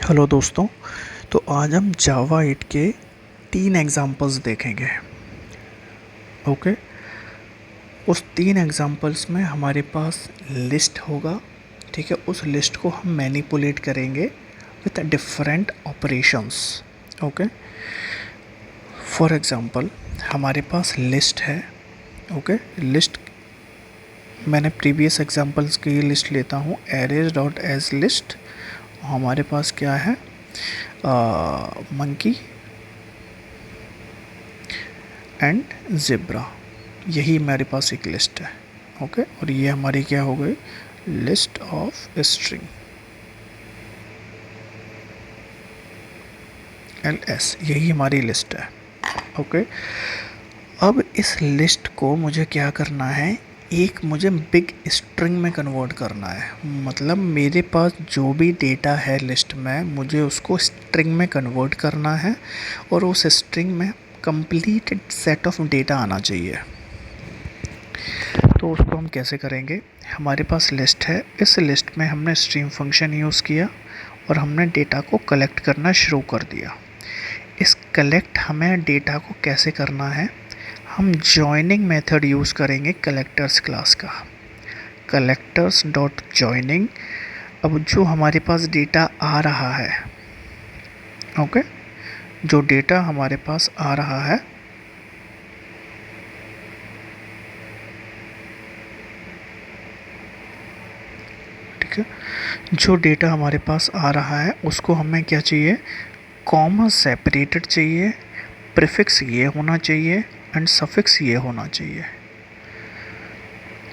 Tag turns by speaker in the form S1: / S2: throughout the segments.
S1: Hello दोस्तों। तो आज हम जावा 8 के 3 एग्जांपल्स देखेंगे। ओके। उस 3 एग्जांपल्स में हमारे पास लिस्ट होगा। ठीक है, उस लिस्ट को हम मैनिपुलेट करेंगे with different operations. Okay. For example हमारे पास लिस्ट है। ओके। लिस्ट मैंने प्रीवियस एग्जांपल्स की लिस्ट लेता हूँ एरेज डॉट एज लिस्ट। हमारे पास क्या है, मंकी एंड ज़ेब्रा, यही हमारे पास एक लिस्ट है। ओके। और ये हमारी क्या हो गई, लिस्ट ऑफ स्ट्रिंग LS, यही हमारी लिस्ट है। ओके। अब इस लिस्ट को मुझे क्या करना है, एक मुझे बिग स्ट्रिंग में कन्वर्ट करना है। मतलब मेरे पास जो भी डेटा है लिस्ट में, मुझे उसको स्ट्रिंग में कन्वर्ट करना है और उस स्ट्रिंग में कंप्लीट सेट ऑफ डेटा आना चाहिए। तो उसको हम कैसे करेंगे, हमारे पास लिस्ट है, इस लिस्ट में हमने स्ट्रीम फंक्शन यूज़ किया और हमने डेटा को कलेक्ट करना शुरू कर दिया। इस कलेक्ट हमें डेटा को कैसे करना है, हम जॉइनिंग मेथड यूज़ करेंगे कलेक्टर्स क्लास का, कलेक्टर्स डॉट जॉइनिंग। अब जो हमारे पास डेटा आ रहा है, ओके, जो डेटा हमारे पास आ रहा है, ठीक है, जो डेटा हमारे पास आ रहा है उसको हमें क्या चाहिए, कॉमा सेपरेटेड चाहिए, प्रीफिक्स ये होना चाहिए एंड सफिक्स ये होना चाहिए।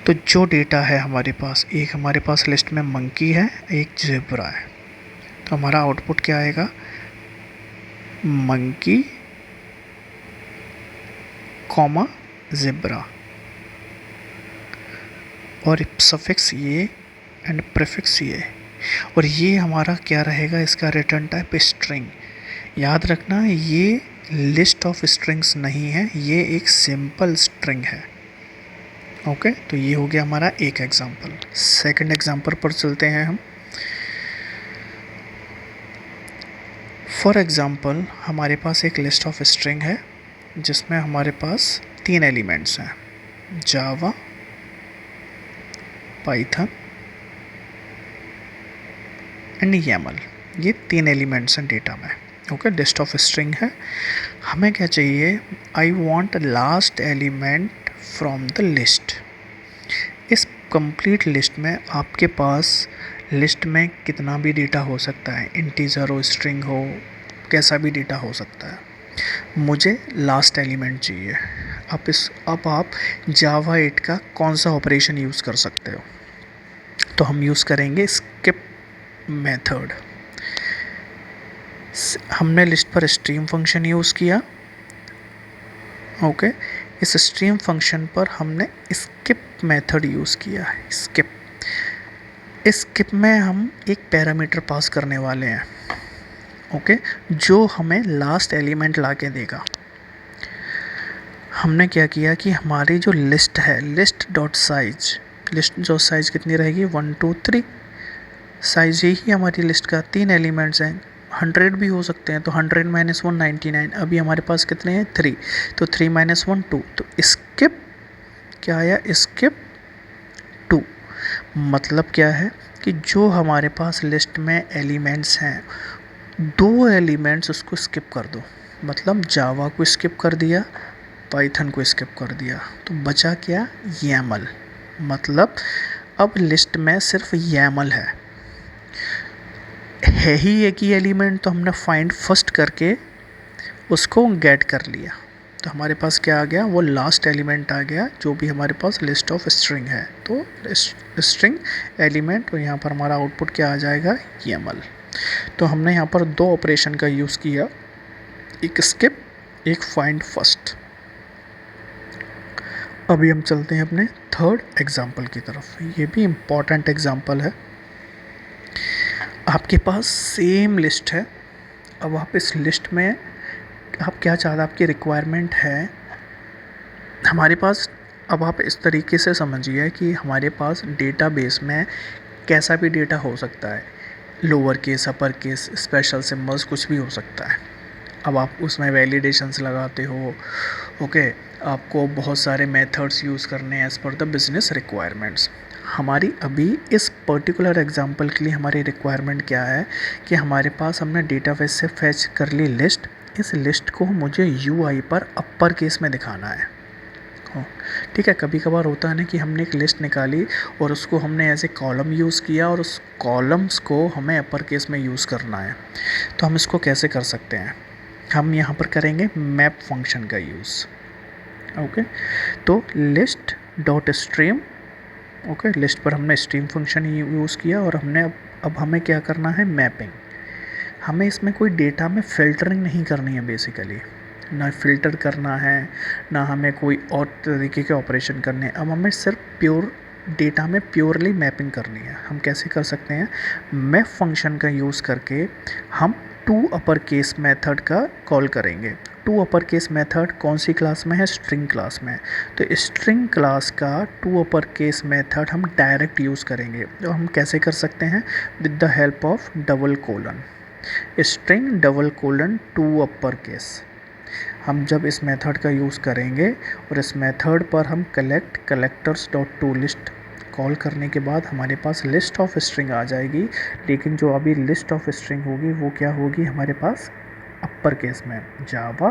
S1: तो जो डेटा है हमारे पास, एक हमारे पास लिस्ट में मंकी है, एक ज़ेब्रा है, तो हमारा आउटपुट क्या आएगा, मंकी कॉमा ज़ेब्रा और सफिक्स ये एंड प्रीफिक्स ये। और ये हमारा क्या रहेगा, इसका रिटर्न टाइप स्ट्रिंग। याद रखना ये लिस्ट ऑफ स्ट्रिंग्स नहीं है, ये एक सिंपल स्ट्रिंग है। ओके। तो ये हो गया हमारा एक एग्जांपल। सेकंड एग्जांपल पर चलते हैं हम। फॉर एग्जांपल हमारे पास एक लिस्ट ऑफ स्ट्रिंग है जिसमें हमारे पास 3 एलिमेंट्स हैं, जावा, पाइथन एंड YAML। ये 3 एलिमेंट्स हैं डेटा में। ओके। लिस्ट ऑफ स्ट्रिंग है, हमें क्या चाहिए, I want last element from the list. इस कंप्लीट लिस्ट में आपके पास लिस्ट में कितना भी डेटा हो सकता है, इंटीजर हो, स्ट्रिंग हो, कैसा भी डेटा हो सकता है, मुझे लास्ट एलिमेंट चाहिए। अब आप जावा 8 का कौन सा ऑपरेशन यूज़ कर सकते हो, तो हम यूज़ करेंगे स्किप मेथड। हमने लिस्ट पर स्ट्रीम फंक्शन यूज़ किया। ओके। इस स्ट्रीम फंक्शन पर हमने स्किप मेथड यूज़ किया है, स्किप। इस स्किप में हम एक पैरामीटर पास करने वाले हैं, ओके, जो हमें लास्ट एलिमेंट ला के देगा। हमने क्या किया कि हमारी जो लिस्ट है, लिस्ट डॉट साइज, लिस्ट जो साइज़ कितनी रहेगी, 1 2 3 साइज़, यही हमारी लिस्ट का 3 एलिमेंट्स हैं। 100 भी हो सकते हैं, तो 100 माइनस 1 99। अभी हमारे पास कितने हैं, 3, तो 3 माइनस 1 2, तो स्किप क्या आया, स्किप 2। मतलब क्या है कि जो हमारे पास लिस्ट में एलिमेंट्स हैं, 2 एलिमेंट्स उसको स्किप कर दो। मतलब जावा को स्किप कर दिया, पाइथन को स्किप कर दिया, तो बचा क्या, YAML। मतलब अब लिस्ट में सिर्फ YAML है ही एक ही एलिमेंट, तो हमने फाइंड फर्स्ट करके उसको गेट कर लिया। तो हमारे पास क्या आ गया, वो लास्ट एलिमेंट आ गया जो भी हमारे पास लिस्ट ऑफ स्ट्रिंग है। तो स्ट्रिंग एलिमेंट, और यहाँ पर हमारा आउटपुट क्या आ जाएगा, YAML। तो हमने यहाँ पर 2 ऑपरेशन का यूज़ किया, एक स्किप, एक फाइंड फर्स्ट। अभी हम चलते हैं अपने थर्ड एग्जाम्पल की तरफ। ये भी इम्पॉर्टेंट एग्जाम्पल है। आपके पास सेम लिस्ट है। अब आप इस लिस्ट में आप क्या चाहते, आपकी रिक्वायरमेंट है हमारे पास। अब आप इस तरीके से समझिए कि हमारे पास डेटाबेस में कैसा भी डेटा हो सकता है। Lower case, upper case, special symbols, कुछ भी हो सकता है। अब आप उसमें वैलिडेशंस लगाते हो, ओके, आपको बहुत सारे मेथड्स यूज़ करने हैं as per the business requirements. हमारी अभी इस पर्टिकुलर एग्जांपल के लिए हमारी रिक्वायरमेंट क्या है कि हमारे पास हमने डेटाबेस से फैच कर ली लिस्ट, इस लिस्ट को मुझे यूआई पर अपर केस में दिखाना है। ठीक है, कभी कभार होता है ना कि हमने एक लिस्ट निकाली और उसको हमने एज ए कॉलम यूज़ किया और उस कॉलम्स को हमें अपर केस में यूज़ करना है। तो हम इसको कैसे कर सकते हैं? हम यहाँ पर करेंगे मैप फंक्शन का यूज़। ओके, तो list dot stream, okay, list पर हमने स्ट्रीम फंक्शन यूज़ किया और हमने अब हमें क्या करना है? मैपिंग। हमें इसमें कोई डेटा में फ़िल्टरिंग नहीं करनी है बेसिकली, ना फ़िल्टर करना है, ना हमें कोई और तरीके के ऑपरेशन करने हैं। अब हमें सिर्फ प्योर डेटा में प्योरली मैपिंग करनी है। हम कैसे कर सकते हैं? मैप फंक्शन का यूज़ करके हम टू अपर केस मेथड का कॉल करेंगे। टू अपर केस मेथड कौन सी क्लास में है? स्ट्रिंग क्लास में। तो स्ट्रिंग क्लास का टू अपर केस मेथड हम डायरेक्ट यूज़ करेंगे। तो हम कैसे कर सकते हैं? With the help of double colon, string double colon to upper case. हम जब इस मेथड का यूज़ करेंगे और इस मेथड पर हम collectors dot to list call करने के बाद हमारे पास लिस्ट ऑफ स्ट्रिंग आ जाएगी। लेकिन जो अभी लिस्ट ऑफ स्ट्रिंग होगी वो क्या होगी हमारे पास? अपर केस में, जावा,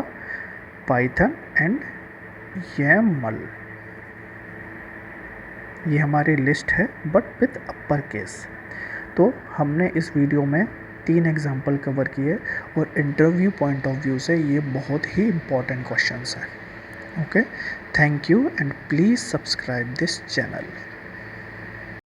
S1: पाइथन एंड YAML। ये हमारी लिस्ट है बट विथ अपर केस। तो हमने इस वीडियो में 3 एग्जाम्पल कवर किए और इंटरव्यू पॉइंट ऑफ व्यू से ये बहुत ही इम्पॉर्टेंट क्वेश्चंस हैं। Okay, thank you and please subscribe this channel.